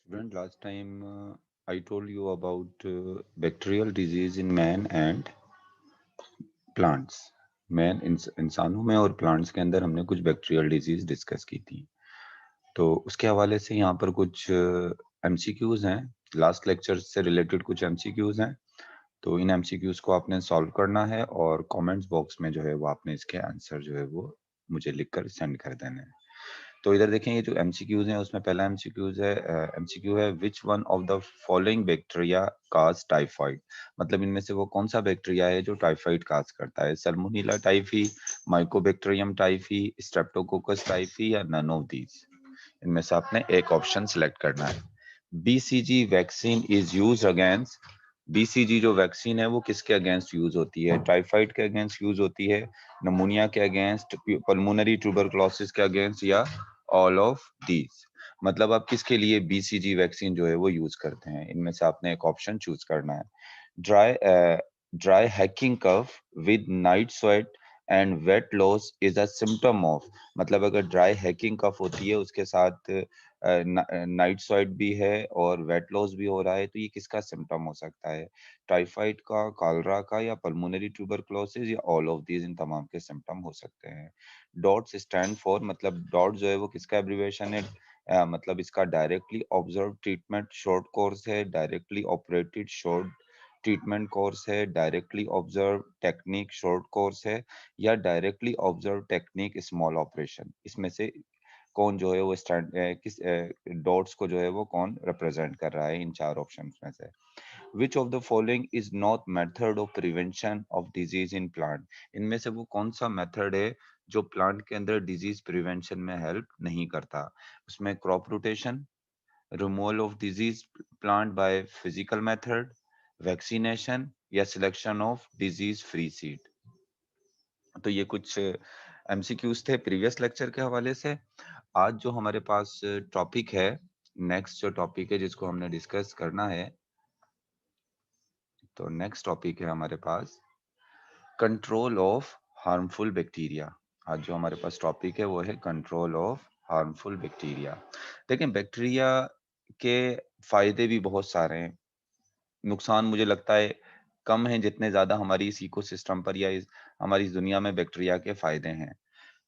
Student, last time I told you about bacterial disease in man and plants. Man इंसानों में और plants के अंदर हमने कुछ बैक्टीरियल डिजीज डिस्कस की थी। तो उसके हवाले से यहाँ पर कुछ एमसीक्यूज हैं, लास्ट लेक्चर से रिलेटेड कुछ एमसीक्यूज हैं। तो इन एमसीक्यूज को आपने सॉल्व करना है और कमेंट्स बॉक्स में जो है वो आपने इसके आंसर जो है वो मुझे लिखकर सेंड कर देने हैं। तो इधर देखें, ये जो एमसीक्यूज हैं उसमें पहला एमसीक्यू है which one of the following bacteria cause typhoid. मतलब इनमें से वो कौन सा बैक्टीरिया है जो टाइफाइड काज करता है? Salmonella typhi, Mycobacterium typhi, Streptococcus typhi या नन ऑफ दीज। इनमें से आपने एक ऑप्शन सिलेक्ट करना है। BCG vaccine is use against, BCG जो वैक्सीन है वो किसके अगेंस्ट यूज होती है? टाइफाइड के अगेंस्ट यूज होती है, नमूनिया के अगेंस्ट, पल्मोनरी ट्यूबरक्लोसिस के अगेंस्ट, या ऑल ऑफ दीज। मतलब आप किसके लिए बीसीजी वैक्सीन जो है वो यूज करते हैं? इनमें से आपने एक ऑप्शन चूज करना है। Dry dry hacking cough with night sweat and weight loss is a symptom of. मतलब अगर ड्राई हैकिंग कफ होती है उसके साथ नाइट स्वेट भी है और वेट लॉस भी हो रहा है, तो ये किसका सिम्टम हो सकता है? टाइफाइड का, कॉलरा का, या पल्मोनरी ट्यूबरक्लोसिस, या ऑल ऑफ दीज। इन तमाम के सिम्टम हो सकते हैं। डॉट्स स्टैंड फॉर, मतलब डॉट जो है वो किसका एब्रिविएशन है? मतलब इसका directly observe treatment short course है, directly operated short treatment course है, directly observe technique short course है, या directly observe technique small operation. इसमें से कौन जो है वो किस डॉट्स को जो है वो कौन रिप्रेजेंट कर रहा है इन चार ऑप्शंस में से? Which of the following is not method of prevention of disease in plant. इनमें से वो कौन सा मेथड है जो प्लांट के अंदर डिजीज प्रिवेंशन में हेल्प नहीं करता? उसमें crop rotation, removal of disease plant by physical method, vaccination, या selection of disease free seed. तो ये कुछ एमसीक्यूज थे प्रीवियस लेक्चर के हवाले से। आज जो हमारे पास टॉपिक है, नेक्स्ट जो टॉपिक है जिसको हमने डिस्कस करना है, तो नेक्स्ट टॉपिक है हमारे पास कंट्रोल ऑफ हार्मफुल बैक्टीरिया। आज जो हमारे पास टॉपिक है वो है कंट्रोल ऑफ हार्मफुल बैक्टीरिया। देखें, बैक्टीरिया के फायदे भी बहुत सारे हैं, नुकसान मुझे लगता है कम है जितने ज्यादा हमारी इस इकोसिस्टम पर या हमारी इस दुनिया में बैक्टीरिया के फायदे हैं।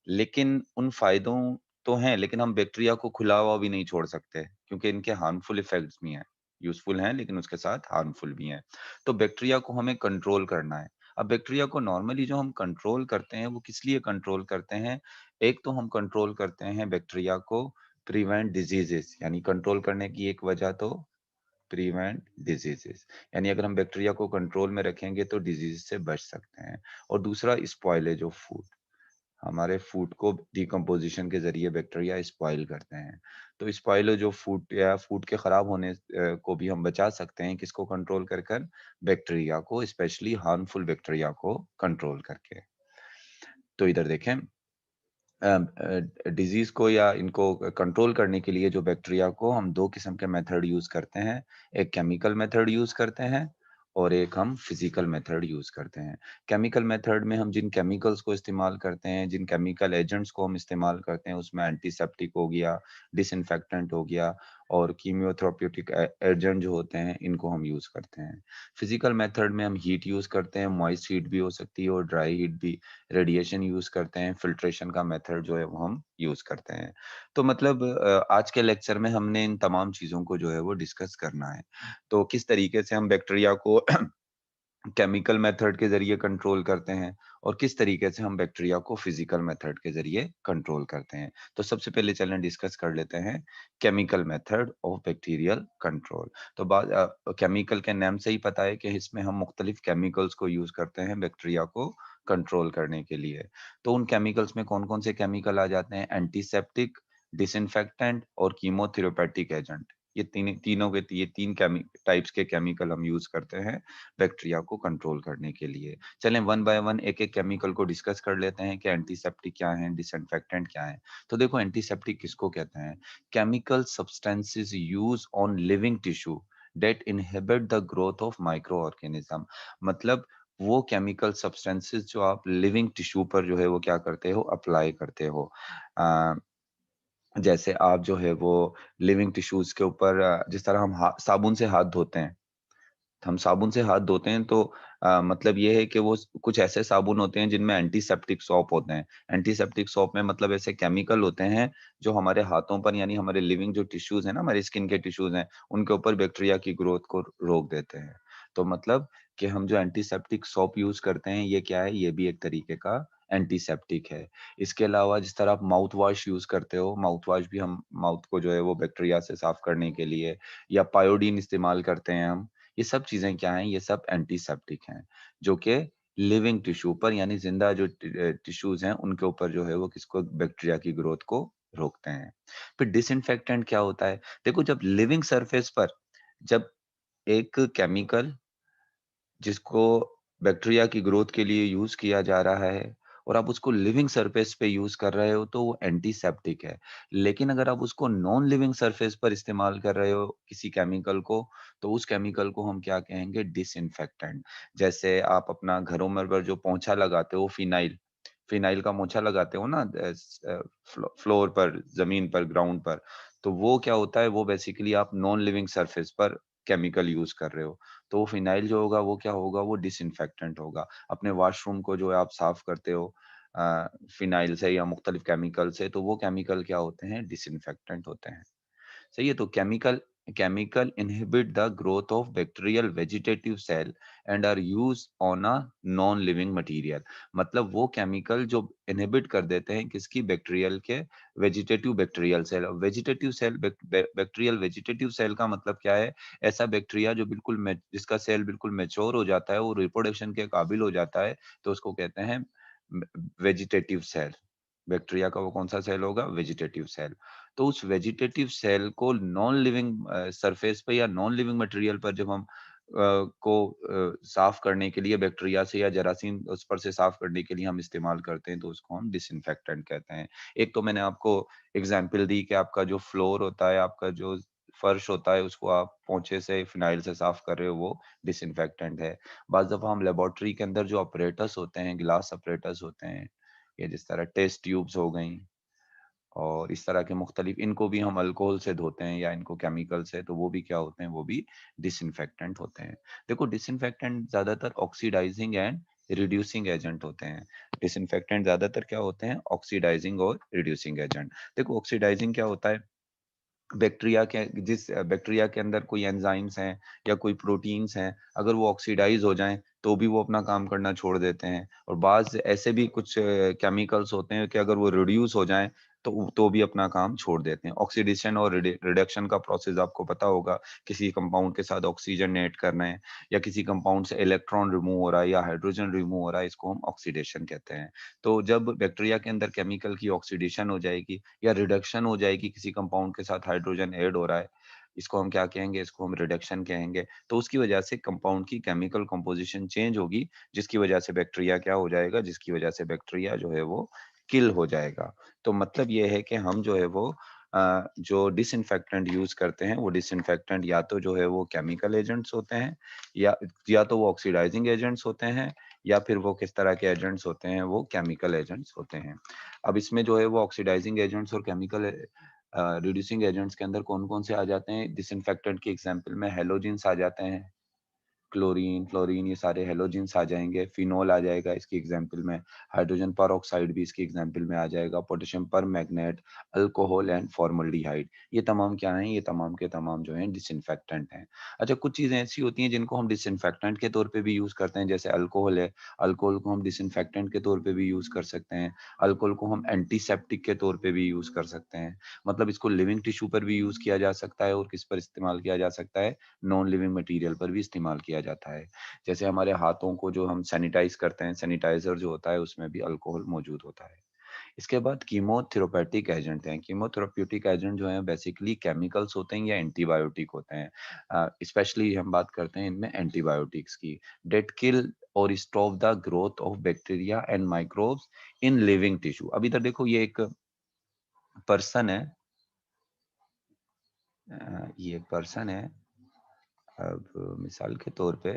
लेकिन उन फायदों तो हैं, लेकिन हम बैक्टीरिया को खुला हुआ भी नहीं छोड़ सकते क्योंकि इनके हार्मफुल इफेक्ट्स भी हैं। यूजफुल हैं लेकिन उसके साथ हार्मफुल भी हैं। तो बैक्टीरिया को हमें कंट्रोल करना है। अब बैक्टीरिया को नॉर्मली जो हम कंट्रोल करते हैं वो किस लिए कंट्रोल करते हैं? एक तो हम कंट्रोल करते हैं बैक्टीरिया को प्रिवेंट डिजीजेस, यानी कंट्रोल करने की एक वजह तो प्रिवेंट डिजीजेस, यानी अगर हम बैक्टीरिया को कंट्रोल में रखेंगे तो डिजीज से बच सकते हैं। और दूसरा स्पॉइलेज ऑफ फूड, हमारे फूड को डिकम्पोजिशन के जरिए बैक्टीरिया स्पॉइल करते हैं। तो स्पॉइलेज ऑफ फूड या फूड के खराब होने को भी हम बचा सकते हैं, किसको कंट्रोल कर कर? बैक्टीरिया को, स्पेशली हार्मफुल बैक्टीरिया को कंट्रोल करके। तो इधर देखें, डिजीज को या इनको कंट्रोल करने के लिए जो बैक्टीरिया को हम दो किस्म के मेथड यूज करते हैं। एक केमिकल मेथड यूज करते हैं और एक हम फिजिकल मेथड यूज करते हैं। केमिकल मेथड में हम जिन केमिकल्स को इस्तेमाल करते हैं, जिन केमिकल एजेंट्स को हम इस्तेमाल करते हैं, उसमें एंटीसेप्टिक हो गया, डिसइंफेक्टेंट हो गया, और कीमियोथेराप्यूटिक एजेंट जो होते हैं इनको हम यूज करते हैं। फिजिकल मेथड में हम हीट यूज करते हैं, मॉइस्ट हीट भी हो सकती है और ड्राई हीट भी, रेडिएशन यूज करते हैं, फिल्ट्रेशन का मेथड जो है वो हम यूज करते हैं। तो मतलब आज के लेक्चर में हमने इन तमाम चीजों को जो है वो डिस्कस करना है। तो किस तरीके से हम बैक्टीरिया को केमिकल मेथड के जरिए कंट्रोल करते हैं और किस तरीके से हम बैक्टीरिया को फिजिकल मेथड के जरिए कंट्रोल करते हैं। तो सबसे पहले चलें डिस्कस कर लेते हैं chemical method of bacterial control. तो बात केमिकल के नाम से ही पता है कि इसमें हम मुख्तलिफ केमिकल्स को यूज करते हैं बैक्टीरिया को कंट्रोल करने के लिए। तो उन केमिकल्स में कौन कौन से केमिकल आ जाते हैं? एंटीसेप्टिक, डिसइंफेक्टेंट और कीमोथेरेपेटिक एजेंट। ये तीन टाइप्स के केमिकल हम यूज करते हैं बैक्टीरिया को कंट्रोल करने के लिए। चलें वन बाय वन एक एक केमिकल को डिस्कस कर लेते हैं कि एंटीसेप्टिक क्या है, डिसइंफेक्टेंट क्या है। तो देखो, एंटीसेप्टिक किसको कहते हैं? Chemical substances use on living tissue that inhibit the growth of micro organism. मतलब वो केमिकल सब्सटेंसेस जो आप लिविंग टिश्यू पर जो है वो क्या करते हो, अप्लाई करते हो। जैसे आप जो है वो लिविंग टिश्यूज़ के ऊपर जिस तरह हम साबुन से हाथ धोते हैं, हम साबुन से हाथ धोते हैं तो मतलब ये है कि वो कुछ ऐसे साबुन होते हैं जिनमें एंटीसेप्टिक सोप होते हैं। एंटीसेप्टिक सोप में मतलब ऐसे केमिकल होते हैं जो हमारे हाथों पर यानी हमारे लिविंग जो टिश्यूज़ हैं ना, हमारी स्किन के टिश्यूज़ हैं, उनके ऊपर बैक्टीरिया की ग्रोथ को रोक देते हैं। तो मतलब कि हम जो एंटीसेप्टिक सोप यूज़ करते हैं, ये क्या है? ये भी एक तरीके का एंटीसेप्टिक है। इसके अलावा जिस तरह आप माउथ वॉश यूज़ करते हो, माउथ वॉश भी हम माउथ को जो है वो बैक्टीरिया से साफ करने के लिए या पायोडीन इस्तेमाल करते हैं हम। ये सब चीज़ें क्या हैं? ये सब एंटीसेप्टिक हैं, जो कि लिविंग टिश्यू पर यानी ज़िंदा जो टिश्यूज़ हैं, उनके ऊपर जो है वो किसको बैक्टीरिया की ग्रोथ को रोकते हैं। फिर डिसइन्फेक्टेंट क्या होता है? देखो जब लिविंग सरफेस पर जब एक केमिकल जिसको बैक्टीरिया की ग्रोथ के लिए यूज़ किया जा रहा है और आप उसको लिविंग सरफेस पे यूज़ कर रहे हो तो वो एंटीसेप्टिक है। लेकिन अगर आप उसको नॉन लिविंग सरफेस पर इस्तेमाल कर रहे हो किसी केमिकल को, तो उस केमिकल को हम क्या कहेंगे? डिसइन्फेक्टेंट। जैसे आप अपना घरों में पर जो पोंछा लगाते हो फिनाइल, फिनाइल का पोंछा लगाते हो ना फ्लोर पर, ज़मीन पर, ग्राउंड पर, तो वो क्या होता है? वो बेसिकली आप नॉन लिविंग सरफेस पर केमिकल यूज़ कर रहे हो। तो फिनाइल जो होगा वो क्या होगा? वो डिसइन्फेक्टेंट होगा। अपने वॉशरूम को जो है आप साफ करते हो फिनाइल से या मुख्तलिफ केमिकल से, तो वो केमिकल क्या होते हैं? डिसइन्फेक्टेंट होते हैं। सही है? तो chemical inhibit the growth of bacterial vegetative cell and are used on a non living material. मतलब वो केमिकल जो इनहिबिट कर देते हैं किसकी? बैक्टीरियल के vegetative bacterial cell. Vegetative cell bacterial vegetative cell का मतलब क्या है? ऐसा बैक्टीरिया जो बिल्कुल जिसका सेल बिल्कुल मैच्योर हो जाता है, वो रिप्रोडक्शन के काबिल हो जाता है, तो उसको कहते हैं वेजिटेटिव सेल। बैक्टीरिया का वो कौन-सा सेल होगा? Vegetative cell. तो उस वेजिटेटिव सेल को नॉन लिविंग सरफेस पे या नॉन लिविंग मटेरियल पर जब हम साफ करने के लिए बैक्टीरिया से या जरासीम उस पर से साफ करने के लिए हम इस्तेमाल करते हैं, तो उसको हम डिसइन्फेक्टेंट कहते हैं। एक तो मैंने आपको एग्ज़ाम्पल दी कि आपका जो फ्लोर होता है, आपका जो फर्श होता है, उसको आप पोंछे से, फिनाइल से साफ कर रहे हो, वो डिसइन्फेक्टेंट है। बाज़ दफ़ा हम लैबोरेटरी के अंदर जो अपैरेटस होते हैं, ग्लास अपैरेटस होते हैं, या जिस तरह टेस्ट ट्यूब्स हो गईं और इस तरह के मुख्तलिफ इनको भी हम अल्कोहल से धोते हैं या इनको केमिकल से, तो वो भी क्या होते हैं? वो भी डिसइन्फेक्टेंट होते हैं। देखो डिसइन्फेक्टेंट ज़्यादातर ऑक्सीडाइजिंग एंड रिड्यूसिंग एजेंट होते हैं। डिसइन्फेक्टेंट ज़्यादातर क्या होते हैं? ऑक्सीडाइजिंग और रिड्यूसिंग एजेंट। देखो ऑक्सीडाइजिंग क्या होता है? बैक्टीरिया के अंदर कोई एंजाइम्स हैं या कोई प्रोटीन्स हैं, अगर वो ऑक्सीडाइज़ हो जाएँ, तो भी वो अपना काम करना छोड़ देते हैं और बाज़ ऐसे भी कुछ केमिकल्स होते हैं कि अगर वो रिड्यूस हो जाएँ, तो भी अपना काम छोड़ देते हैं। ऑक्सीडेशन और रिडक्शन का प्रोसेस आपको पता होगा, किसी कंपाउंड के साथ ऑक्सीजन ऐड करना है या किसी कंपाउंड से इलेक्ट्रॉन रिमूव हो रहा है या हाइड्रोजन रिमूव हो रहा है, इसको हम ऑक्सीडेशन कहते हैं। तो जब बैक्टीरिया के अंदर केमिकल की ऑक्सीडेशन हो जाएगी या रिडक्शन हो जाएगी किसी कंपाउंड के साथ हाइड्रोजन ऐड हो रहा है, इसको हम क्या कहेंगे? इसको हम रिडक्शन कहेंगे। तो उसकी वजह से कंपाउंड की केमिकल कंपोज़िशन चेंज होगी, जिसकी वजह से बैक्टीरिया क्या हो जाएगा? जिसकी वजह से बैक्टीरिया जो है वो किल हो जाएगा। तो मतलब ये है कि हम जो है वो जो डिसइन्फेक्टेंट यूज़ करते हैं, वो डिसइन्फेक्टेंट या तो जो है वो केमिकल एजेंट्स होते हैं या या तो वो ऑक्सीडाइजिंग एजेंट्स होते हैं या फिर वो किस तरह के एजेंट्स होते हैं? वो केमिकल एजेंट्स होते हैं। अब इसमें जो है वो ऑक्सीडाइजिंग एजेंट्स और केमिकल रिड्यूसिंग एजेंट्स के अंदर कौन-कौन से आ जाते हैं? डिसइन्फेक्टेंट की एग्ज़ाम्पल में हैलोजेन्स आ जाते हैं। क्लोरीन, फ्लोरीन ये सारे हैलोजेन्स आ जाएँगे, फिनोल आ जाएगा इसकी एग्ज़ाम्पल में, हाइड्रोजन पेरोक्साइड भी इसकी एग्ज़ाम्पल में आ जाएगा, potassium permanganate, alcohol and formaldehyde. ये तमाम क्या हैं? ये तमाम के तमाम जो हैं डिसइन्फेक्टेंट हैं। अच्छा कुछ चीज़ें ऐसी होती हैं जिनको हम डिसइन्फेक्टेंट के तौर पे भी यूज़ करते हैं, जैसे अल्कोहल है, अल्कोहल को हम डिसइन्फेक्टेंट के तौर पे भी यूज़ कर सकते हैं। अल्कोहल को हम एंटीसेप्टिक के तौर पे भी यूज़ कर सकते हैं। मतलब इसको लिविंग टिश्यू पर भी यूज़ किया जा सकता है और किस पर इस्तेमाल किया जा सकता है? नॉन लिविंग मटेरियल पर भी इस्तेमाल किया जाता है। जैसे हमारे हाथों को जो हम सैनिटाइज़ करते हैं, सैनिटाइज़र जो होता है उसमें भी अल्कोहल मौजूद होता है। इसके बाद कीमोथेरेपेटिक एजेंट हैं। कीमोथेरेप्यूटिक एजेंट जो हैं बेसिकली केमिकल्स होते हैं या एंटीबायोटिक होते हैं। स्पेशली हम बात करते हैं इनमें एंटीबायोटिक्स की। दैट किल और stop the growth of bacteria and microbes in living tissue. अब इधर देखो ये एक पर्सन है ये एक पर्सन है। अब मिसाल के तौर पे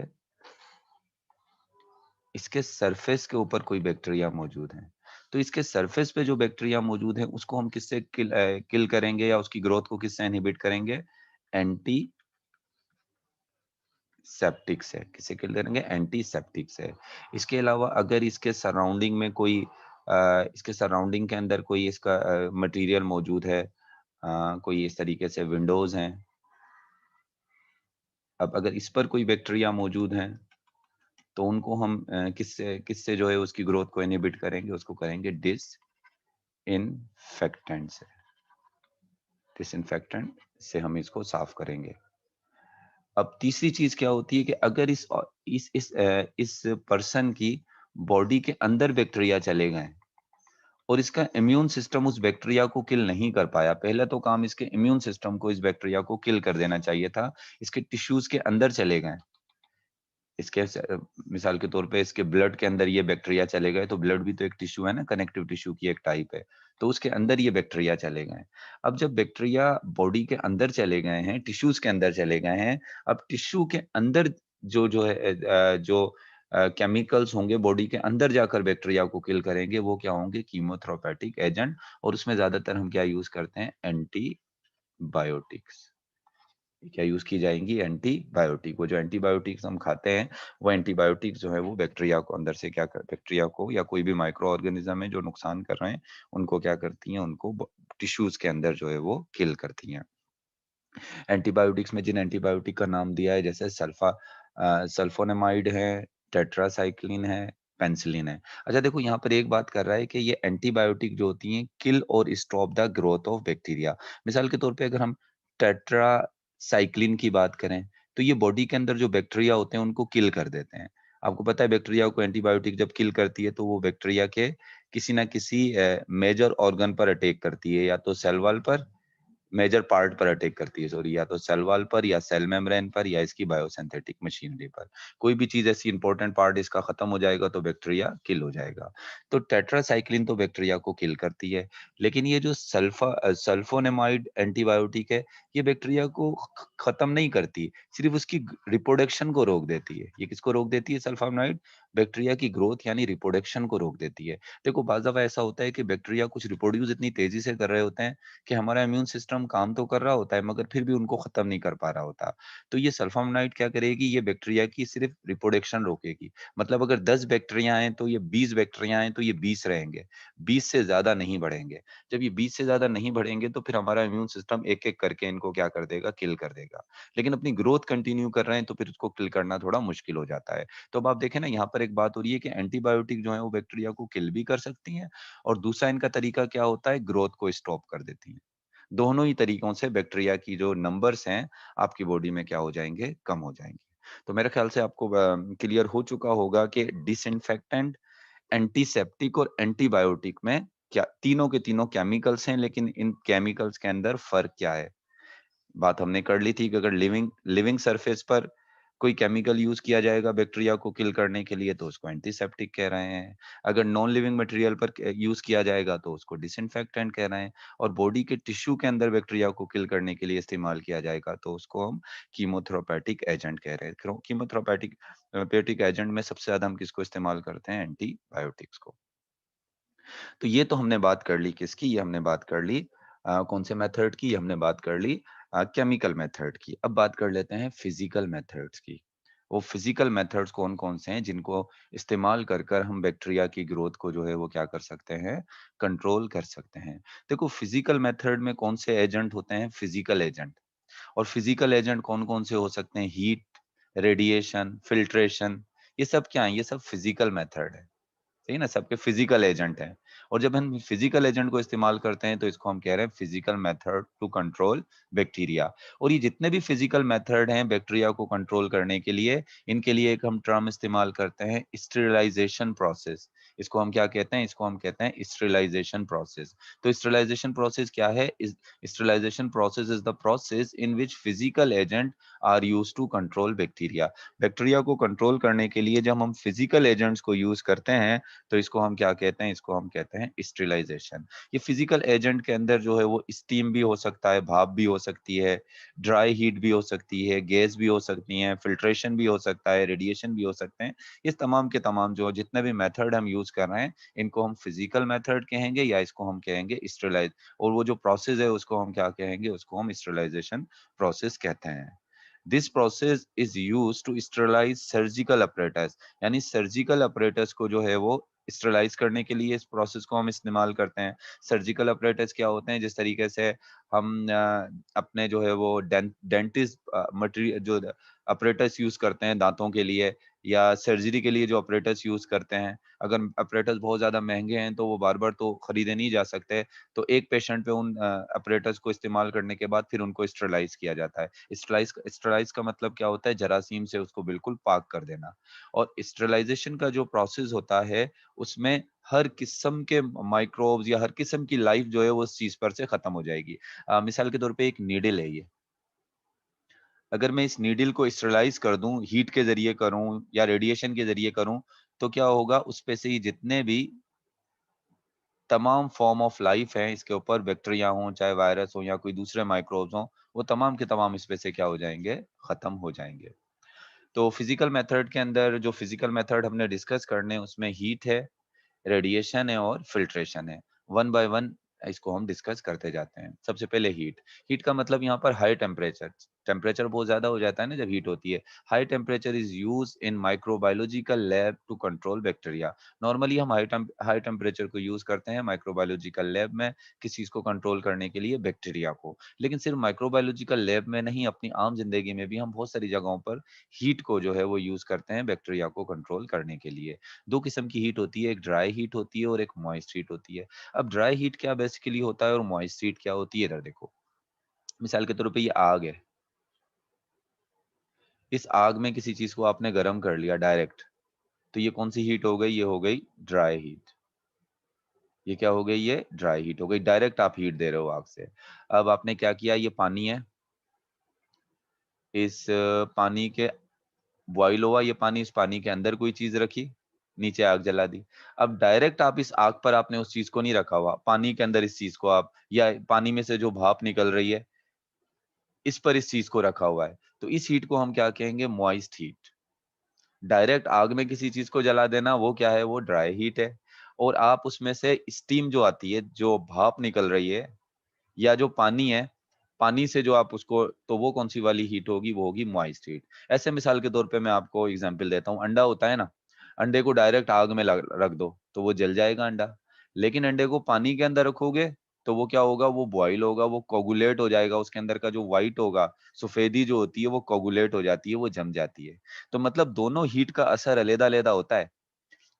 इसके सरफेस के ऊपर कोई बैक्टीरिया मौजूद हैं। तो इसके सरफेस पे जो बैक्टीरिया मौजूद है उसको हम किससे किल करेंगे या उसकी ग्रोथ को किससे इनहिबिट करेंगे? एंटी सेप्टिक से। किससे किल करेंगे? एंटीसेप्टिक से। इसके अलावा अगर इसके सराउंडिंग में कोई इसके सराउंडिंग के अंदर कोई इसका मटेरियल मौजूद है, कोई इस तरीके से विंडोज हैं, अब अगर इस पर कोई बैक्टीरिया मौजूद हैं तो उनको हम किससे किससे जो है उसकी ग्रोथ को इनहिबिट करेंगे? उसको करेंगे डिसइंफेक्टेंट से। डिसइंफेक्टेंट से हम इसको साफ करेंगे। अब तीसरी चीज क्या होती है कि अगर इस पर्सन की बॉडी के अंदर बैक्टीरिया चले गए और इसका इम्यून सिस्टम उस बैक्टीरिया को किल नहीं कर पाया, पहला तो काम इसके इम्यून सिस्टम को इस बैक्टीरिया को किल कर देना चाहिए था। इसके टिश्यूज के अंदर चले गए, इसके मिसाल के तौर पे इसके ब्लड के अंदर ये बैक्टीरिया चले गए, तो ब्लड भी तो एक टिश्यू है ना, कनेक्टिव टिश्यू की एक टाइप है, तो उसके अंदर ये बैक्टीरिया चले गए। अब जब बैक्टीरिया बॉडी के अंदर चले गए हैं, टिश्यूज के अंदर चले गए हैं, अब टिश्यू के अंदर जो जो है जो केमिकल्स होंगे बॉडी के अंदर जाकर बैक्टीरिया को किल करेंगे, वो क्या होंगे? कीमोथेरापेटिक एजेंट। और उसमें ज्यादातर हम क्या यूज करते हैं? एंटीबायोटिक्स। क्या यूज की जाएंगी? एंटीबायोटिक। वो जो एंटीबायोटिक्स हम खाते हैं, वो एंटीबायोटिक्स जो है वो बैक्टीरिया को अंदर से क्या कर बैक्टीरिया को या कोई भी माइक्रो ऑर्गेनिज्म है जो नुकसान कर रहे हैं, उनको क्या करती हैं? उनको टिश्यूज के अंदर जो है वो किल करती हैं। एंटीबायोटिक्स में जिन एंटीबायोटिक का नाम दिया है, जैसे सल्फोनेमाइड है, टेट्रासाइक्लिन है, पेनिसिलिन है। अच्छा देखो, यहाँ पर एक बात कर रहा है कि ये एंटीबायोटिक जो होती हैं किल और stop the growth of bacteria. मिसाल के तौर पे अगर हम टेट्रासाइक्लिन की बात करें, तो ये बॉडी के अंदर जो बैक्टीरिया होते हैं उनको किल कर देते हैं। आपको पता है बैक्टीरिया को एंटीबायोटिक जब किल करती है तो वो बैक्टीरिया के किसी ना किसी मेजर ऑर्गन पर अटैक करती है, या तो सेल वॉल पर, मेजर पार्ट पर अटैक करती है, सॉरी, या तो सेल वॉल पर या सेल मेम्ब्रेन पर या इसकी बायोसिंथेटिक मशीनरी पर। कोई भी चीज ऐसी इंपॉर्टेंट पार्ट इसका खत्म हो जाएगा तो बैक्टीरिया किल हो जाएगा। तो टेट्रासाइक्लिन तो बैक्टीरिया को किल करती है, लेकिन ये जो सल्फोनेमाइड एंटीबायोटिक है, ये बैक्टीरिया को खत्म नहीं करती, सिर्फ उसकी रिप्रोडक्शन को रोक देती है। ये किसको रोक देती है? सल्फोनेमाइड बैक्टीरिया की ग्रोथ यानी रिप्रोडक्शन को रोक देती है। देखो बाज़ दफा ऐसा होता है कि बैक्टीरिया कुछ रिप्रोड्यूस इतनी तेजी से कर रहे होते हैं कि हमारा इम्यून सिस्टम काम तो कर रहा होता है मगर फिर भी उनको खत्म नहीं कर पा रहा होता। तो ये सल्फोनेमाइड क्या करेगी? ये बैक्टीरिया की सिर्फ रिप्रोडक्शन रोकेगी। मतलब अगर 10 बैक्टीरिया हैं तो ये 20 बैक्टीरिया हैं तो ये 20 रहेंगे, 20 से ज्यादा नहीं बढ़ेंगे। जब ये 20 से ज्यादा नहीं बढ़ेंगे तो फिर हमारा इम्यून सिस्टम एक एक करके इनको क्या कर देगा? किल कर देगा। लेकिन अपनी ग्रोथ कंटिन्यू कर रहे हैं तो फिर उसको किल करना थोड़ा मुश्किल हो जाता है। तो अब आप देखें ना, यहाँ पर एक बात हो रही है कि एंटीबायोटिक जो है वो बैक्टीरिया को किल भी कर सकती हैं, और दूसरा इनका तरीका क्या होता है? ग्रोथ को स्टॉप कर देती हैं। दोनों ही तरीकों से बैक्टीरिया की जो नंबर्स हैं आपकी बॉडी में क्या हो जाएंगे? कम हो जाएंगे। तो मेरे ख्याल से आपको क्लियर हो चुका होगा कि डिसइंफेक्टेंट, एंटीसेप्टिक और एंटीबायोटिक में क्या तीनों के तीनों केमिकल्स हैं, लेकिन इन केमिकल्स के अंदर फर्क क्या है। बात हमने कर ली थी कि अगर लिविंग लिविंग सरफेस पर कोई केमिकल यूज किया जाएगा बैक्टीरिया को किल करने के लिए तो उसको एंटीसेप्टिक कह रहे हैं। अगर नॉन लिविंग मटेरियल पर यूज किया जाएगा तो उसको डिसइंफेक्टेंट कह रहे हैं। और बॉडी के टिश्यू के अंदर बैक्टीरिया को किल करने के लिए इस्तेमाल किया जाएगा तो उसको हम कीमोथेरापेटिक एजेंट कह रहे हैं। कीमोथेरापेटिक थेरेपेटिक एजेंट में सबसे ज्यादा हम किसको इस्तेमाल करते हैं? एंटीबायोटिक्स को। तो ये तो हमने बात कर ली किसकी? ये हमने बात कर ली कौन से मेथड की? ये हमने बात कर ली केमिकल मेथड की। अब बात कर लेते हैं फिजिकल मेथड्स की। वो फिजिकल मेथड्स कौन-कौन से हैं जिनको इस्तेमाल कर कर हम बैक्टीरिया की ग्रोथ को जो है वो क्या कर सकते हैं? कंट्रोल कर सकते हैं। देखो फिजिकल मेथड में कौन से एजेंट होते हैं? Physical agent. और फिजिकल एजेंट कौन-कौन से हो सकते हैं? हीट, रेडिएशन, फिल्ट्रेशन, ये सब क्या है? ये सब फिजिकल मेथड है। सही ना? सबके फिजिकल एजेंट हैं। और जब हम फिजिकल एजेंट को इस्तेमाल करते हैं तो इसको हम कह रहे हैं physical method to control bacteria. और ये जितने भी फिजिकल मेथड हैं बैक्टीरिया को कंट्रोल करने के लिए, इनके लिए एक हम टर्म इस्तेमाल करते हैं, स्टेरिलाइजेशन प्रोसेस। इसको हम क्या कहते हैं? इसको हम कहते हैं स्टेरिलाइजेशन प्रोसेस। तो स्टेरिलाइजेशन प्रोसेस क्या है? Sterilisation process is the process in which physical agent are used to control bacteria. Bacteria को कंट्रोल करने के लिए जब हम फिजिकल एजेंट्स को यूज करते हैं तो इसको हम क्या कहते हैं? इसको हम कहते हैं स्टेरिलाइजेशन। ये फिजिकल एजेंट के अंदर जो है वो स्टीम भी हो सकता है, भाप भी हो सकती है, ड्राई हीट भी हो सकती है, गैस भी हो सकती है, फिल्ट्रेशन भी हो सकता है, रेडिएशन भी हो सकते हैं। ये तमाम के तमाम जो जितने भी मेथड हम यूज कर रहे हैं, इनको हम फिजिकल मेथड कहेंगे या इसको हम कहेंगे स्टेरिलाइज। और वो जो प्रोसेस है उसको हम क्या कहेंगे, उसको हम स्टेरिलाइजेशन प्रोसेस कहते हैं। This process is used to sterilise surgical apparatus, यानी सर्जिकल apparatus को जो है वो स्टेरिलाइज करने के लिए इस प्रोसेस को हम इस्तेमाल करते हैं। सर्जिकल apparatus क्या होते हैं, जिस तरीके से हम अपने जो है वो डेंटिस्ट मटेरियल जो apparatus यूज करते हैं दांतों के लिए, या सर्जरी के लिए जो apparatus यूज करते हैं, अगर apparatus बहुत ज्यादा महंगे हैं तो वो बार बार तो खरीदे नहीं जा सकते, तो एक पेशेंट पे उन apparatus को इस्तेमाल करने के बाद फिर उनको स्टेरिलाइज किया जाता है। स्टेरिलाइज का मतलब क्या होता है, जरासीम से उसको बिल्कुल पाक कर देना। और स्टेरिलाइजेशन का जो प्रोसेस होता है, उसमें हर किस्म के माइक्रोब्स या हर किस्म की लाइफ जो है वो उस चीज पर से खत्म हो जाएगी। मिसाल के तौर पे एक नीडल है ये, अगर मैं इस नीडल को स्टेरिलाइज कर दूं, हीट के जरिए करूं या रेडिएशन के जरिए करूं, तो क्या होगा, उस पे से ही जितने भी तमाम फॉर्म ऑफ लाइफ है इसके ऊपर, बैक्टीरिया हो, चाहे वायरस हो या कोई दूसरे माइक्रोब्स हो, वो तमाम के तमाम इस पे से क्या हो जाएंगे, खत्म हो जाएंगे। तो फिजिकल मेथड के अंदर जो फिजिकल मेथड हमने डिस्कस करने हैं, उसमें हीट है, रेडिएशन है और फिल्ट्रेशन है। वन बाय वन इसको हम डिस्कस करते जाते हैं। सबसे पहले हीट। हीट का मतलब यहाँ पर हाई टेम्परेचर। टेम्परेचर बहुत ज्यादा हो जाता है ना जब हीट होती है। High temperature is use in microbiological lab to control bacteria. Normally हम हाई टेम्परेचर को यूज करते हैं माइक्रोबायोलॉजिकल लैब में किसी चीज को कंट्रोल करने के लिए, बैक्टीरिया को। लेकिन सिर्फ माइक्रोबायोलॉजिकल लैब में नहीं, अपनी आम जिंदगी में भी हम बहुत सारी जगहों पर हीट को जो है वो यूज करते हैं बैक्टीरिया को कंट्रोल करने के लिए। दो किस्म की हीट होती है, एक ड्राई हीट होती है और एक मॉइस्ट हीट होती है। अब ड्राई हीट क्या बेसिकली होता है और मॉइस्ट हीट क्या होती है, इधर देखो। मिसाल के तौर पे ये आग है, इस आग में किसी चीज को आपने गर्म कर लिया डायरेक्ट, तो ये कौन सी हीट हो गई, ये हो गई ड्राई हीट। ये क्या हो गई, ये ड्राई हीट हो गई, डायरेक्ट आप हीट दे रहे हो आग से। अब आपने क्या किया, ये पानी है, इस पानी के बॉईल हुआ ये पानी, इस पानी के अंदर कोई चीज रखी, नीचे आग जला दी। अब डायरेक्ट आप इस आग पर आपने उस चीज को नहीं रखा हुआ, पानी के अंदर इस चीज को आप, या पानी में से जो भाप निकल रही है इस पर इस चीज को रखा हुआ है, तो इस हीट को हम क्या कहेंगे, मॉइस्ट हीट। डायरेक्ट आग में किसी चीज को जला देना वो क्या है, वो ड्राई हीट है। और आप उसमें से स्टीम जो आती है, जो भाप निकल रही है, या जो पानी है, पानी से जो आप उसको, तो वो कौन सी वाली हीट होगी, वो होगी मॉइस्ट हीट। ऐसे मिसाल के तौर पे मैं आपको एग्जांपल देता हूँ, अंडा होता है ना, अंडे को डायरेक्ट आग में रख दो तो वो जल जाएगा अंडा। लेकिन अंडे को पानी के अंदर रखोगे तो वो क्या होगा, वो बॉईल होगा, वो कोगुलेट हो जाएगा, उसके अंदर का जो व्हाइट होगा, सफेदी जो होती है वो कोगुलेट हो जाती है, वो जम जाती है। तो मतलब दोनों हीट का असर अलग-अलग होता है।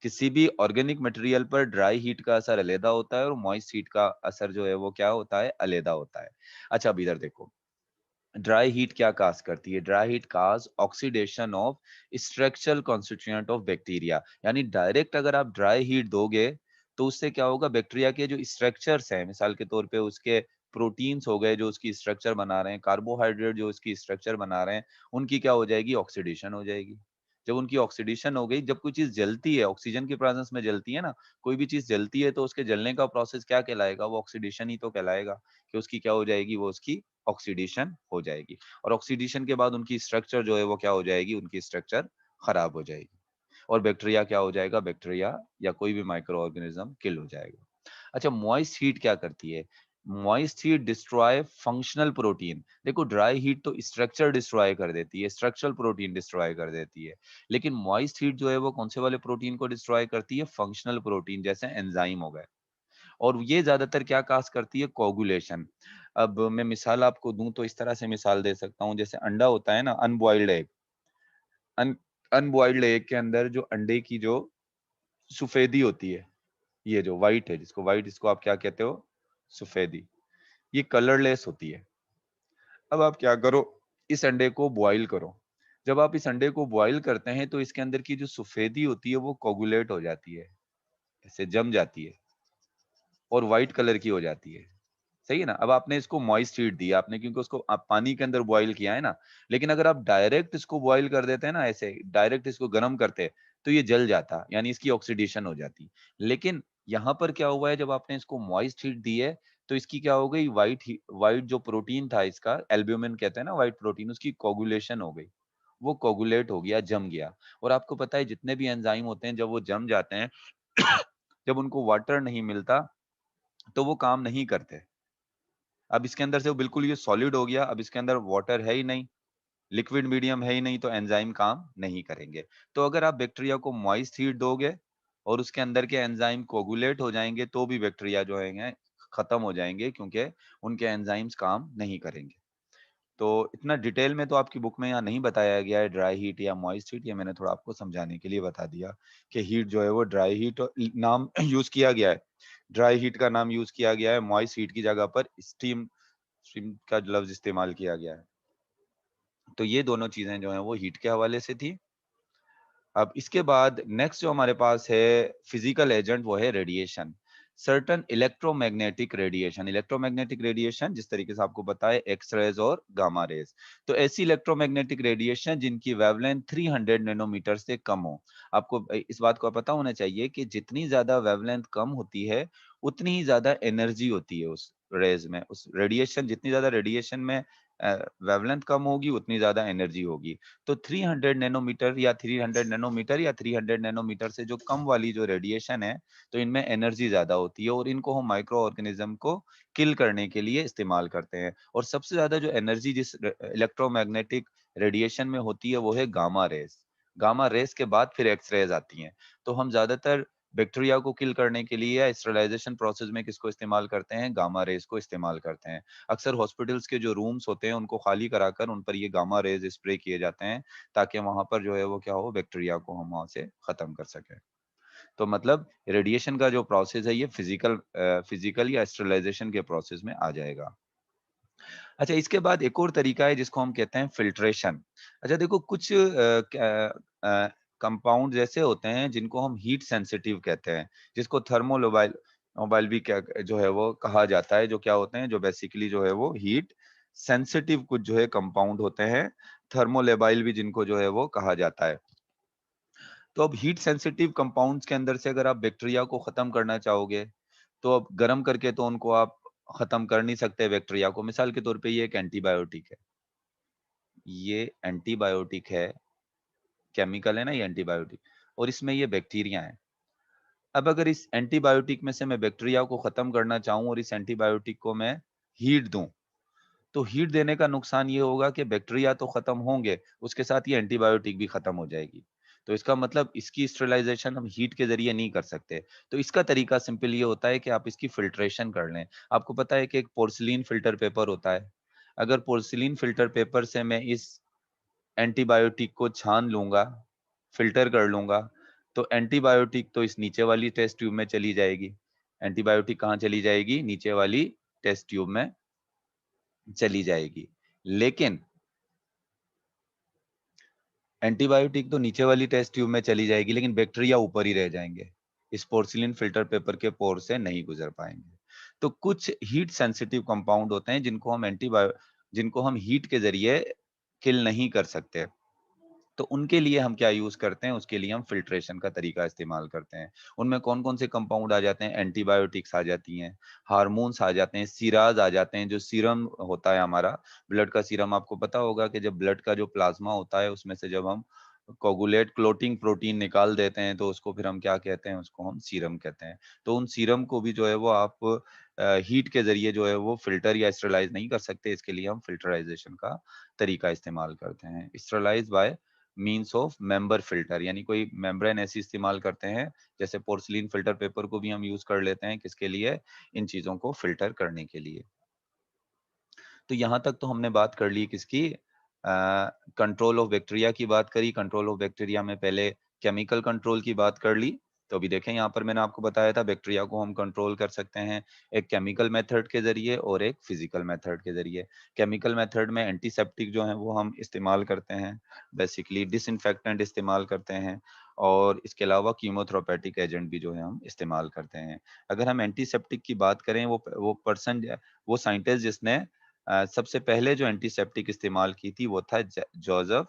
किसी भी ऑर्गेनिक मटेरियल पर ड्राई हीट का असर अलग होता है और मॉइस्ट हीट का असर जो है वो क्या होता है, अलग होता है। अच्छा, अब इधर देखो, ड्राई हीट क्या काज करती है, dry heat cause oxidation of structural constituent of bacteria. यानी डायरेक्ट अगर आप ड्राई हीट दोगे तो उससे क्या होगा, बैक्टीरिया के जो स्ट्रक्चर्स हैं, मिसाल के तौर पे उसके प्रोटीन्स हो गए जो उसकी स्ट्रक्चर बना रहे हैं, कार्बोहाइड्रेट जो उसकी स्ट्रक्चर बना रहे हैं, उनकी क्या हो जाएगी, ऑक्सीडेशन हो जाएगी। जब उनकी ऑक्सीडेशन हो गई, जब कोई चीज जलती है, ऑक्सीजन की प्रेजेंस में जलती है ना, कोई भी चीज जलती है तो उसके जलने का प्रोसेस क्या कहलाएगा, वो ऑक्सीडेशन ही तो कहलाएगा। कि उसकी क्या हो जाएगी, वो उसकी ऑक्सीडेशन हो जाएगी। और ऑक्सीडेशन के बाद उनकी स्ट्रक्चर जो है वो क्या हो जाएगी, उनकी स्ट्रक्चर खराब हो जाएगी। और बैक्टीरिया क्या हो जाएगा, बैक्टीरिया या कोई भी माइक्रो ऑर्गेनिज्म किल हो जाएगा। अच्छा, मॉइस्ट हीट क्या करती है, moist heat destroy functional protein. देखो, ड्राई हीट तो स्ट्रक्चर डिस्ट्रॉय कर देती है, स्ट्रक्चरल प्रोटीन डिस्ट्रॉय कर देती है। लेकिन मॉइस्ट हीट जो है वो कौन से वाले प्रोटीन को डिस्ट्रॉय करती है, फंक्शनल प्रोटीन, जैसे एंजाइम हो गए। और ये ज्यादातर क्या काज करती है, कोगुलेशन। अब मैं मिसाल आपको दूं तो इस तरह से मिसाल दे सकता हूँ, जैसे अंडा होता है ना, अनबॉइल्ड एग, अन अनबॉइल्ड एग के अंदर जो अंडे की जो सफेदी होती है, ये जो व्हाइट है, जिसको व्हाइट, इसको आप क्या कहते हो, सफेदी, ये कलरलेस होती है। अब आप क्या करो, इस अंडे को बॉईल करो। जब आप इस अंडे को बॉईल करते हैं तो इसके अंदर की जो सफेदी होती है वो कोगुलेट हो जाती है, ऐसे जम जाती है और व्हाइट कलर की हो जाती है। सही है ना। अब आपने इसको मॉइस्ट हीट दी आपने, क्योंकि उसको आप पानी के अंदर बॉईल किया है ना। लेकिन अगर आप डायरेक्ट इसको बॉईल कर देते हैं ना, ऐसे डायरेक्ट इसको गर्म करते, तो ये जल जाता, यानी इसकी ऑक्सीडेशन हो जाती। लेकिन यहाँ पर क्या हुआ है, जब आपने इसको मॉइस्ट हीट दी है, तो इसकी क्या हो गई, व्हाइट जो प्रोटीन था इसका, एल्ब्यूमिन कहते हैं ना व्हाइट प्रोटीन, उसकी कोगुलेशन हो गई। वो कोगुलेट हो गया, जम गया। और आपको पता है जितने भी एंजाइम होते हैं, जब वो जम जाते हैं, जब उनको वाटर नहीं मिलता, तो वो काम नहीं करते। अब इसके अंदर से वो बिल्कुल ये सॉलिड हो गया, अब इसके अंदर वाटर है ही नहीं, लिक्विड मीडियम है ही नहीं, तो एंजाइम काम नहीं करेंगे। तो अगर आप बैक्टीरिया को मॉइस्ट हीट दोगे और उसके अंदर के एंजाइम कोगुलेट हो जाएंगे, तो भी बैक्टीरिया जो है खत्म हो जाएंगे, क्योंकि उनके एंजाइम्स काम नहीं करेंगे। तो इतना डिटेल में तो आपकी बुक में यहाँ नहीं बताया गया है ड्राई हीट या मॉइस्ट हीट, ये मैंने थोड़ा आपको समझाने के लिए बता दिया कि हीट जो है वो ड्राई हीट नाम यूज किया गया है, ड्राई हीट का नाम यूज किया गया है, मॉइस्ट हीट की जगह पर स्टीम स्टीम का लफ्ज इस्तेमाल किया गया है। तो ये दोनों चीजें जो हैं वो हीट के हवाले से थी। अब इसके बाद नेक्स्ट जो हमारे पास है फिजिकल एजेंट, वो है radiation. Certain electromagnetic radiation, electromagnetic radiation जिस तरीके से आपको पता है एक्स रेज और गामा रेज। तो ऐसी इलेक्ट्रोमैग्नेटिक रेडिएशन जिनकी वेवलेंथ 300 नैनोमीटर से कम हो। आपको इस बात को पता होना चाहिए कि जितनी ज्यादा वेवलेंथ कम होती है, उतनी ही ज्यादा एनर्जी होती है उस रेज में, उस रेडिएशन, जितनी ज्यादा रेडिएशन में वेवलेंथ कम होगी, उतनी ज्यादा एनर्जी होगी। तो 300 नैनोमीटर या 300 नैनोमीटर या 300 नैनोमीटर से जो कम वाली जो रेडिएशन है, तो इनमें एनर्जी ज्यादा होती है और इनको हम माइक्रो ऑर्गेनिज्म को किल करने के लिए इस्तेमाल करते हैं। और सबसे ज्यादा जो एनर्जी जिस इलेक्ट्रोमैग्नेटिक रेडिएशन में होती है, वो है गामा रेस। गामा रेस के बाद फिर एक्स रेज आती हैं। तो हम ज्यादातर बैक्टीरिया को किल करने के लिए या स्टरलाइजेशन प्रोसेस में किसको इस्तेमाल करते हैं, गामा रेस को इस्तेमाल करते हैं। अक्सर हॉस्पिटल्स के जो रूम्स होते हैं, उनको खाली कराकर उन पर ये गामा रेज स्प्रे किए जाते हैं, ताकि वहां पर जो है वो क्या हो, बैक्टीरिया को हम वहां से खत्म कर सकें। तो मतलब रेडिएशन का जो प्रोसेस है, ये फिजिकल या स्टरलाइजेशन के प्रोसेस में आ जाएगा। अच्छा, इसके बाद एक और तरीका है जिसको हम कहते हैं फिल्ट्रेशन। अच्छा देखो, कुछ कंपाउंड ऐसे होते हैं जिनको हम हीट सेंसिटिव कहते हैं, जिसको थर्मोलोबाइल मोबाइल भी क्या जो है वो कहा जाता है, जो क्या होते हैं, जो बेसिकली जो है वो हीट सेंसिटिव कुछ जो है कंपाउंड होते हैं, थर्मोलेबाइल भी जिनको जो है वो कहा जाता है। तो अब हीट सेंसिटिव कंपाउंड्स के अंदर से अगर आप बैक्टीरिया को खत्म करना चाहोगे, तो अब गर्म करके तो उनको आप खत्म कर नहीं सकते बैक्टीरिया को। मिसाल के तौर पे ये एक एंटीबायोटिक है, ये एंटीबायोटिक है, केमिकल है ना ये एंटीबायोटिक, और इसमें ये बैक्टीरिया है। अब अगर इस एंटीबायोटिक में से मैं बैक्टीरिया को खत्म करना चाहूं और इस एंटीबायोटिक को मैं हीट दूं, तो हीट देने का नुकसान ये होगा कि बैक्टीरिया तो खत्म होंगे, उसके साथ ये एंटीबायोटिक भी खत्म हो जाएगी। तो इसका मतलब इसकी स्टरलाइजेशन हम हीट के जरिए नहीं कर सकते। तो इसका तरीका सिंपल ये होता है कि आप इसकी फिल्ट्रेशन कर लें। आपको पता है कि एक पोर्सिलीन फिल्टर पेपर होता है। अगर पोर्सिलीन फिल्टर पेपर से मैं इस एंटीबायोटिक को छान लूंगा, फिल्टर कर लूंगा, तो एंटीबायोटिक तो इस नीचे वाली टेस्ट ट्यूब में चली जाएगी। एंटीबायोटिक कहाँ चली जाएगी, नीचे वाली टेस्ट ट्यूब में चली जाएगी। लेकिन एंटीबायोटिक तो नीचे वाली टेस्ट ट्यूब में चली जाएगी, लेकिन बैक्टीरिया ऊपर ही रह जाएंगे, इस पोर्सिलिन फिल्टर पेपर के पोर से नहीं गुजर पाएंगे। तो कुछ हीट सेंसिटिव कंपाउंड होते हैं जिनको हम हीट के जरिए किल नहीं कर सकते। तो उनके लिए हम क्या यूज करते हैं, उसके लिए हम फिल्ट्रेशन का तरीका इस्तेमाल करते हैं। उनमें कौन कौन से कंपाउंड आ जाते हैं, एंटीबायोटिक्स आ जाती हैं, हार्मोन्स आ जाते हैं, सीराज आ जाते हैं, जो सीरम होता है हमारा ब्लड का सीरम। आपको पता होगा कि जब ब्लड का जो प्लाज्मा होता है, उसमें से जब हम कोगुलेट क्लोटिंग प्रोटीन निकाल देते हैं, तो उसको फिर हम क्या कहते हैं, उसको हम सीरम कहते हैं। तो उन सीरम को भी जो है वो आप हीट के जरिए जो है वो फिल्टर या स्टरलाइज नहीं कर सकते। इसके लिए हम फिल्टराइजेशन का तरीका इस्तेमाल करते हैं, sterilise by means of membrane filter, यानी कोई मेम्ब्रेन ऐसी इस्तेमाल करते हैं, जैसे पोर्सिलीन फिल्टर पेपर को भी हम यूज कर लेते हैं, किसके लिए, इन चीजों को फिल्टर करने के लिए। तो यहाँ तक तो हमने बात कर ली किसकी, कंट्रोल ऑफ बैक्टीरिया की बात करी। कंट्रोल ऑफ बैक्टीरिया में पहले केमिकल कंट्रोल की बात कर ली। तो अभी देखें, यहाँ पर मैंने आपको बताया था बैक्टीरिया को हम कंट्रोल कर सकते हैं एक केमिकल मेथड के जरिए और एक फिजिकल मेथड के जरिए। केमिकल मेथड में एंटीसेप्टिक जो है वो हम इस्तेमाल करते हैं, बेसिकली डिसइंफेक्टेंट इस्तेमाल करते हैं, और इसके अलावा कीमोथेरेपेटिक एजेंट भी जो है हम इस्तेमाल करते हैं। अगर हम एंटीसेप्टिक की बात करें, वो पर्सन, वो साइंटिस्ट जिसने सबसे पहले जो एंटीसेप्टिक इस्तेमाल की थी, वो था जोसेफ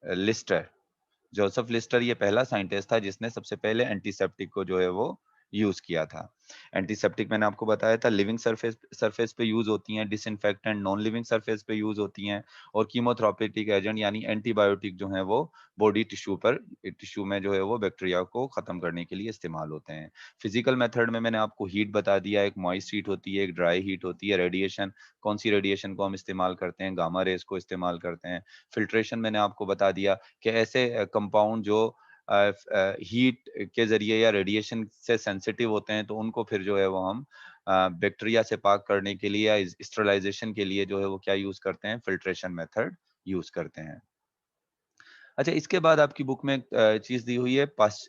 लिस्टर। जोसेफ लिस्टर ये पहला साइंटिस्ट था जिसने सबसे पहले एंटीसेप्टिक को जो है वो यूज़ किया था। एंटीसेप्टिक मैंने आपको बताया था लिविंग सरफेस सरफेस पे यूज़ होती हैं, डिसइंफेक्टेंट नॉन लिविंग सरफेस पे यूज़ होती हैं और कीमोथेराप्यूटिक एजेंट यानी एंटीबायोटिक जो हैं वो बॉडी टिश्यू में जो है वो बैक्टीरिया को खत्म करने के लिए इस्तेमाल होते हैं। फिजिकल मेथड में मैंने आपको हीट बता दिया, एक मॉइस्ट हीट होती है, एक ड्राई हीट होती है, रेडिएशन कौन-सी रेडिएशन को हम इस्तेमाल करते हैं, गामा रेज़ को इस्तेमाल करते हैं। फ़िल्ट्रेशन मैंने आपको बता दिया कि ऐसे कंपाउंड जो हीट के ज़रिए या रेडिएशन से सेंसिटिव होते हैं, तो उनको फिर जो है वो हम बैक्टीरिया से पाक करने के लिए या स्टरलाइज़ेशन के लिए जो है वो क्या यूज़ करते हैं, फ़िल्ट्रेशन मेथड यूज़ करते हैं। अच्छा, इसके बाद आपकी बुक में एक चीज़ दी हुई है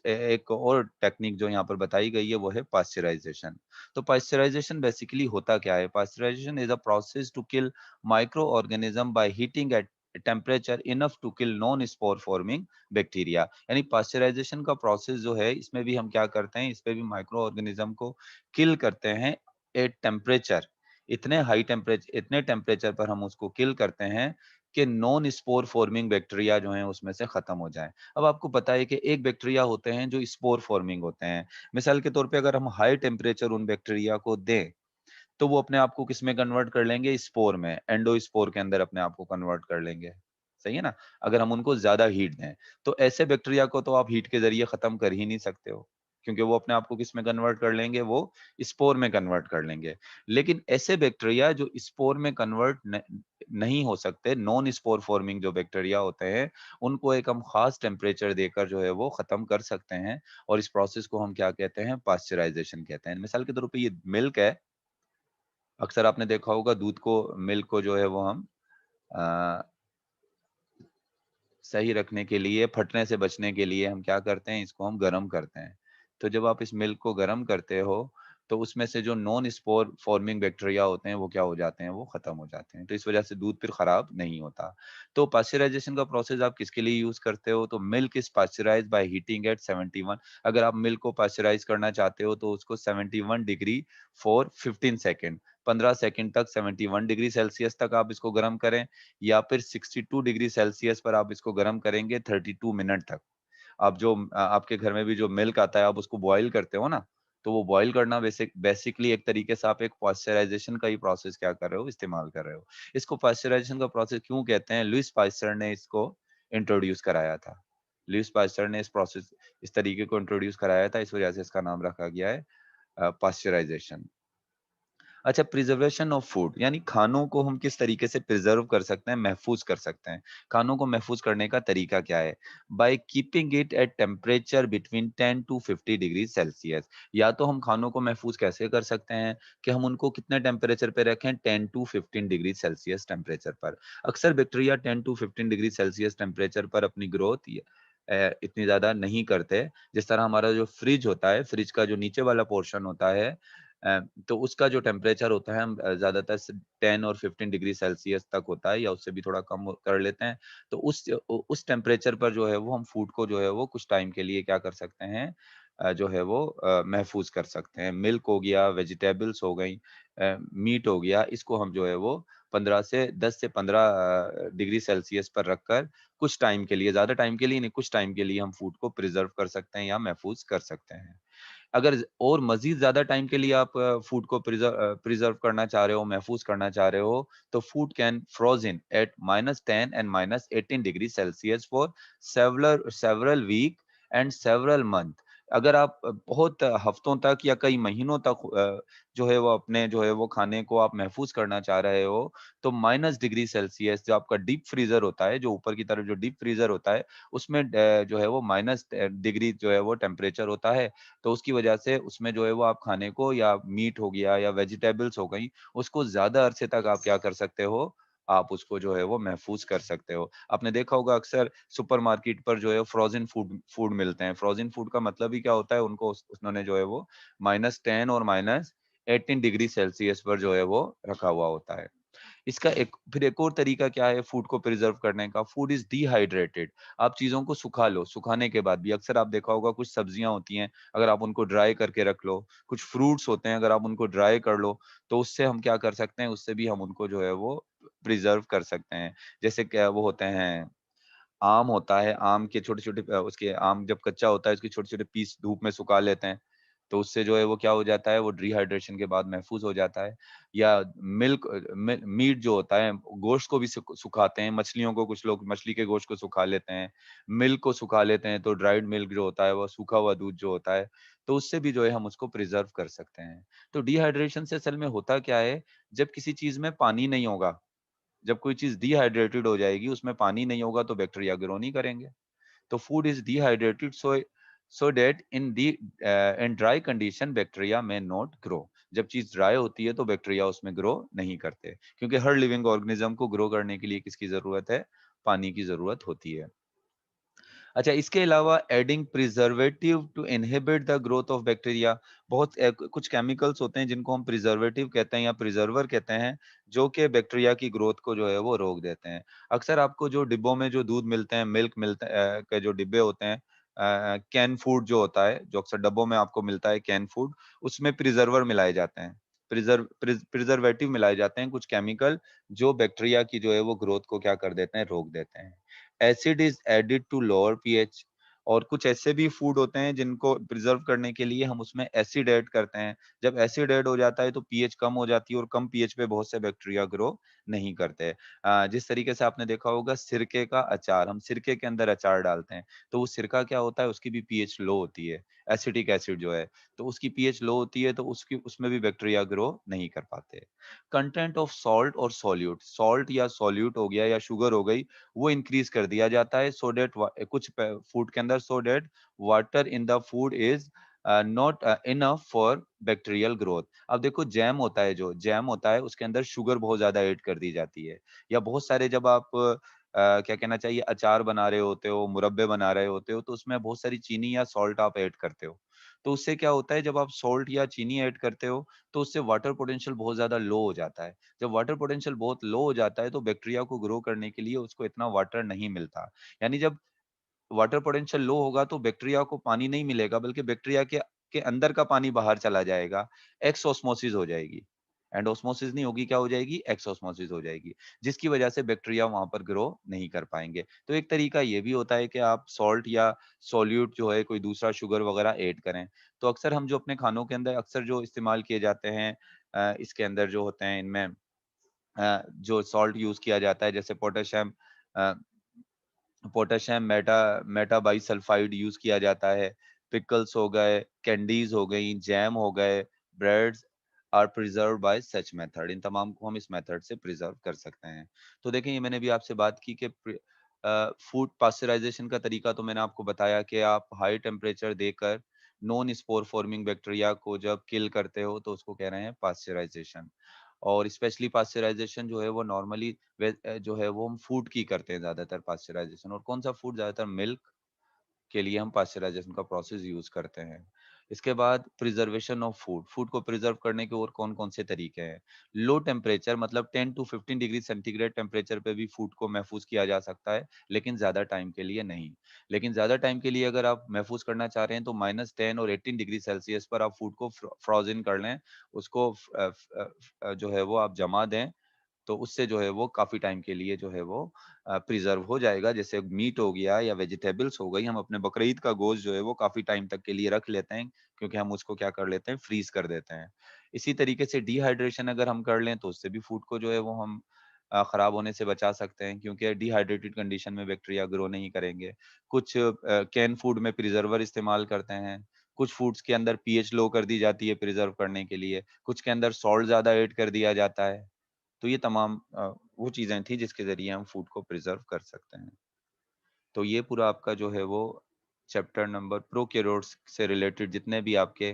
एक और टेक्निक जो यहाँ पर बताई गई है वो है पास्चराइज़ेशन। तो पास्चराइज़ेशन बेसिकली होता क्या है? Pasteurisation is a process to kill micro organism by heating at temperature enough to kill non spore forming bacteria. यानी पास्चराइज़ेशन का प्रोसेस जो है इसमें भी हम क्या करते हैं, इसमें भी माइक्रो ऑर्गेनिज़्म को किल करते हैं एट टेम्परेचर। इतने टेम्परेचर पर हम उसको किल करते हैं कि नॉन स्पोर फॉर्मिंग बैक्टीरिया जो हैं उसमें से खत्म हो जाएँ। अब आपको पता है कि एक बैक्टीरिया होते हैं जो स्पोर फॉर्मिंग होते हैं। मिसाल के तौर पे अगर हम हाई टेम्परेचर उन बैक्टीरिया को दें, तो वो अपने आप को किसमें कन्वर्ट कर लेंगे? स्पोर में, एंडोस्पोर के अंदर अपने आप को कन्वर्ट कर लेंगे। सही है ना? अगर हम उनको ज़्यादा हीट दें, तो ऐसे बैक्टीरिया को तो आप हीट के ज़रिए खत्म कर ही नहीं सकते हो, क्योंकि वो अपने आप को किसमें कन्वर्ट कर लेंगे? वो स्पोर में कन्वर्ट कर लेंगे। लेकिन ऐसे बैक्टीरिया जो स्पोर में कन्वर्ट नहीं हो सकते, नॉन स्पोर फॉर्मिंग जो बैक्टीरिया होते हैं, उनको एक हम ख़ास टेम्परेचर देकर जो है वो खत्म कर सकते हैं और इस प्रोसेस को हम क्या कहते हैं? पास्चराइज़ेशन कहते हैं। मिसाल के तौर पे ये मिल्क है, अक्सर आपने देखा होगा दूध को मिल्क को जो है वो हम अ, सही रखने के लिए, फटने से बचने के लिए हम क्या करते हैं, इसको हम गरम करते हैं। तो जब आप इस मिल्क को गरम करते हो, तो उसमें से जो नॉन स्पोर फॉर्मिंग बैक्टीरिया होते हैं, वो क्या हो जाते हैं, वो खत्म हो जाते हैं। तो इस वजह से दूध फिर खराब नहीं होता। तो पास्चराइज़ेशन का प्रोसेस आप किसके लिए यूज़ करते हो? तो milk is pasteurised by heating at 71। अगर आप मिल्क को पास्चराइज़ करना चाहते हो, तो उसको 71 डिग्री फॉर 15 सेकंड, 15 सेकंड तक 71 डिग्री सेल्सियस तक आप इसको गरम करें या फिर 62 डिग्री सेल्सियस पर आप इसको गरम करेंगे 32 मिनट तक। आप आपके घर में भी जो मिल्क आता है आप उसको बॉयल करते हो ना, तो वो बॉयल करना बेसिकली एक तरीके से आप एक पास्चराइज़ेशन का ही प्रोसेस क्या कर रहे हो, इस्तेमाल कर रहे हो। इसको पास्चराइज़ेशन का प्रोसेस क्यों कहते हैं? लुईस पास्चर ने इसको इंट्रोड्यूस कराया था। लुईस पास्चर ने इस तरीके को इंट्रोड्यूस कराया था, इस वजह से इसका नाम रखा गया है पास्चराइज़ेशन। अच्छा, प्रिजर्वेशन ऑफ फूड यानी खानों को हम किस तरीके से प्रिजर्व कर सकते हैं, महफूज कर सकते हैं। खानों को महफूज करने का तरीका क्या है? By keeping it at temperature between 10 to 50 degree Celsius. या तो हम खानों को महफूज कैसे कर सकते हैं कि हम उनको कितने टेम्परेचर पे रखें, 10 टू 15 डिग्री सेल्सियस टेम्परेचर पर। अक्सर bacteria 10 to 15 degree Celsius temperature पर अपनी ग्रोथ इतनी ज़्यादा नहीं करते। जिस तरह हमारा जो फ्रिज होता है, फ्रिज का जो नीचे वाला पोर्शन होता है, तो उसका जो टेम्परेचर होता है हम ज़्यादातर 10 और 15 डिग्री सेल्सियस तक होता है या उससे भी थोड़ा कम कर लेते हैं। तो उस टेम्परेचर पर जो है वो हम फूड को जो है वो कुछ टाइम के लिए क्या कर सकते हैं, जो है वो महफूज़ कर सकते हैं। मिल्क हो गया, वेजिटेबल्स हो गई, मीट हो गया, इसको हम जो है वो 15 से 10 से 15 डिग्री सेल्सियस पर रखकर कुछ टाइम के लिए, ज़्यादा टाइम के लिए नहीं, कुछ टाइम के लिए हम फूड को प्रिज़र्व कर सकते हैं या महफूज़ कर सकते हैं। अगर और मज़ीद ज़्यादा टाइम के लिए आप फूड को प्रिज़र्व करना चाह रहे हो, महफूज़ करना चाह रहे हो, तो food can frozen at -10 and -18 degree Celsius for several week and several month. अगर आप बहुत हफ्तों तक या कई महीनों तक जो है वो अपने जो है वो खाने को आप महफूज़ करना चाह रहे हो, तो माइनस डिग्री सेल्सियस जो आपका डीप फ्रीज़र होता है, जो ऊपर की तरफ जो डीप फ्रीज़र होता है, उसमें जो है वो माइनस डिग्री जो है वो टेम्परेचर होता है। तो उसकी वजह से उसमें जो है वो आप खाने को या मीट हो गया या वेजिटेबल्स हो गई, उसको ज़्यादा अरसे तक आप क्या कर सकते हो, आप उसको जो है वो महफूज़ कर सकते हो। आपने देखा होगा अक्सर सुपरमार्केट पर जो है फ्रोज़न फूड फूड मिलते हैं। फ्रोज़न फूड का मतलब ही क्या होता है, उनको उन्होंने जो है वो -10 और -18 डिग्री सेल्सियस पर जो है वो रखा हुआ होता है। इसका एक और तरीका क्या है फूड को प्रिज़र्व करने का, फूड इज़ डिहाइड्रेटेड। आप चीज़ों को सुखा लो, सुखाने के बाद भी अक्सर आप देखा होगा कुछ सब्जियाँ होती हैं, अगर आप उनको ड्राई करके रख लो, कुछ फ्रूट्स होते हैं अगर आप उनको ड्राई कर लो, तो उससे हम क्या कर सकते हैं, उससे भी हम उनको जो है वो प्रिज़र्व कर सकते हैं। जैसे क्या वो होते हैं आम होता है, आम के छोटे-छोटे उसके आम जब कच्चा होता है उसके छोटे-छोटे पीस धूप में सुखा लेते हैं, तो उससे जो है वो क्या हो जाता है, वो डिहाइड्रेशन के बाद महफूज़ हो जाता है। या मिल्क मीट जो होता है, गोश्त को भी सुखाते हैं, मछलियों को कुछ लोग मछली के गोश्त को सुखा लेते हैं, मिल्क को सुखा लेते हैं, तो ड्राइड मिल्क जो होता है, वो सूखा हुआ दूध जो होता है, तो उससे भी जो है हम उसको प्रिज़र्व कर सकते हैं। तो डिहाइड्रेशन से असल में होता क्या है, जब किसी चीज़ में पानी नहीं होगा, जब कोई चीज़ डिहाइड्रेटेड हो जाएगी, उसमें पानी नहीं होगा तो बैक्टीरिया ग्रो नहीं करेंगे। तो food is dehydrated so that in dry condition bacteria में नॉट ग्रो। जब चीज़ ड्राई होती है तो बैक्टीरिया उसमें ग्रो नहीं करते, क्योंकि हर लिविंग ऑर्गेनिज्म को ग्रो करने के लिए किसकी ज़रूरत है? पानी की ज़रूरत होती है। अच्छा, इसके अलावा adding preservative to inhibit the growth of bacteria, बहुत कुछ केमिकल्स होते हैं जिनको हम प्रिजर्वेटिव कहते हैं या प्रिजर्वर कहते हैं, जो कि बैक्टीरिया की ग्रोथ को जो है वो रोक देते हैं। अक्सर आपको जो डिब्बों में जो दूध मिलते हैं, मिल्क मिलते के जो डिब्बे होते हैं, कैन फूड जो होता है, जो अक्सर डब्बों में आपको मिलता है कैन फूड, उसमें प्रिजर्वर मिलाए जाते हैं। प्रिजर्वेटिव मिलाए जाते हैं, कुछ केमिकल जो बैक्टीरिया की जो है वो ग्रोथ को क्या कर देते हैं, रोक देते हैं। Acid is added to lower pH, और कुछ ऐसे भी फूड होते हैं जिनको प्रिज़र्व करने के लिए हम उसमें एसिड ऐड करते हैं। जब एसिड ऐड हो जाता है तो पीएच कम हो जाती है और कम पीएच पे बहुत से बैक्टीरिया ग्रो नहीं करते। जिस तरीके से आपने देखा होगा सिरके का अचार, हम सिरके के अंदर अचार डालते हैं, तो वो सिरका क्या होता है, उसकी भी पीएच लो होती है, एसिटिक एसिड जो है, तो उसकी पीएच लो होती है तो उसकी उसमें भी बैक्टीरिया ग्रो नहीं कर पाते। कंटेंट ऑफ सॉल्ट और सोल्यूट, सॉल्ट या सोल्यूट हो गया या शुगर हो गई, वो इंक्रीज़ कर दिया जाता है सो दैट कुछ फूड के अंदर so that water in the food is not enough for bacterial growth. अब देखो जैम होता है, जो जैम होता है उसके अंदर शुगर बहुत ज़्यादा ऐड कर दी जाती है, या बहुत सारे जब आप क्या कहना चाहिए, अचार बना रहे होते हो, मुरब्बे बना रहे होते हो, तो उसमें बहुत सारी चीनी या सॉल्ट आप ऐड करते हो। तो उससे क्या होता है, जब आप सॉल्ट या चीनी ऐड करते हो, तो उससे वाटर पोटेंशियल बहुत ज़्यादा लो हो जाता है। जब वाटर पोटेंशियल बहुत लो हो जाता है तो बैक्टीरिया को ग्रो करने के लिए उसको इतना वाटर नहीं मिलता। यानी जब वाटर पोटेंशियल लो होगा तो बैक्टीरिया को पानी नहीं मिलेगा, बल्कि बैक्टीरिया के अंदर का पानी बाहर चला जाएगा, एक्सओस्मोसिस हो जाएगी। एंडोस्मोसिस नहीं होगी, क्या हो जाएगी? एक्सओस्मोसिस हो जाएगी, जिसकी वजह से बैक्टीरिया वहाँ पर ग्रो नहीं कर पाएँगे। तो एक तरीका ये भी होता है कि आप सॉल्ट या सोल्यूट जो है कोई दूसरा शुगर वगैरह ऐड करें। तो अक्सर हम जो अपने खानों के अंदर अक्सर जो इस्तेमाल किए जाते हैं, इसके अंदर जो होते हैं इनमें जो सॉल्ट यूज़ किया जाता है, जैसे अ, पोटेशियम मेटाबाइसल्फाइड यूज़ किया जाता है, पिकल्स हो गए, कैंडीज़ हो गई, जैम हो गए, breads are preserved by such method, इन तमाम को हम इस मेथड से प्रिज़र्व कर सकते हैं। तो देखिए, ये मैंने भी आपसे बात की कि फूड पास्चराइज़ेशन का तरीका तो मैंने आपको बताया कि आप हाई टेम्परेचर देकर नॉन स्पोर फॉर्मिंग बैक्टीरिया को जब किल करते हो तो उसको कह रहे हैं पास्चराइज़ेशन। और स्पेशली पास्चराइज़ेशन जो है वो नॉर्मली जो है वो हम फूड की करते हैं ज़्यादातर पास्चराइज़ेशन, और कौन-सा फूड ज़्यादातर मिल्क के लिए हम पास्चराइज़ेशन का प्रोसेस यूज़ करते हैं। इसके बाद प्रिज़र्वेशन ऑफ फूड, फूड को प्रिज़र्व करने के और कौन-कौन से तरीके हैं। लो टेम्परेचर मतलब 10 टू 15 डिग्री सेंटीग्रेड टेम्परेचर पे भी फूड को महफूज़ किया जा सकता है, लेकिन ज़्यादा टाइम के लिए नहीं। लेकिन ज़्यादा टाइम के लिए अगर आप महफूज़ करना चाह रहे हैं तो -10 और 18 डिग्री सेल्सियस पर आप फूड को फ्रोज़न कर लें। उसको जो है वो आप जमा दें, तो उससे जो है वो काफ़ी टाइम के लिए जो है वो प्रिज़र्व हो जाएगा। जैसे मीट हो गया या वेजिटेबल्स हो गई, हम अपने बकरीद का गोश्त जो है वो काफ़ी टाइम तक के लिए रख लेते हैं, क्योंकि हम उसको क्या कर लेते हैं, फ्रीज़ कर देते हैं। इसी तरीके से डिहाइड्रेशन अगर हम कर लें तो उससे भी फूड को जो है वो हम खराब होने से बचा सकते हैं, क्योंकि डिहाइड्रेटेड कंडीशन में बैक्टीरिया ग्रो नहीं करेंगे। कुछ कैन फूड में प्रिज़र्वर इस्तेमाल करते हैं, कुछ फूड्स के अंदर पीएच लो कर दी जाती है प्रिज़र्व करने के लिए, कुछ के अंदर सॉल्ट ज़्यादा ऐड कर दिया जाता है। तो ये तमाम वो चीज़ें थी जिसके ज़रिए हम फूड को प्रिज़र्व कर सकते हैं। तो ये पूरा आपका जो है वो चैप्टर नंबर प्रोकैरियोट्स से रिलेटेड जितने भी आपके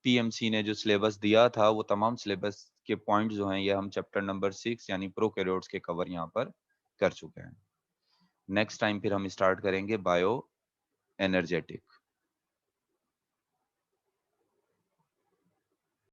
पीएमसी ने जो सिलेबस दिया था, वो तमाम सिलेबस के पॉइंट्स जो हैं, ये हम चैप्टर नंबर 6 यानी प्रोकैरियोट्स के कवर यहाँ पर कर चुके हैं। नेक्स्ट टाइम फिर हम स्टार्ट करेंगे बायो एनर्जेटिक।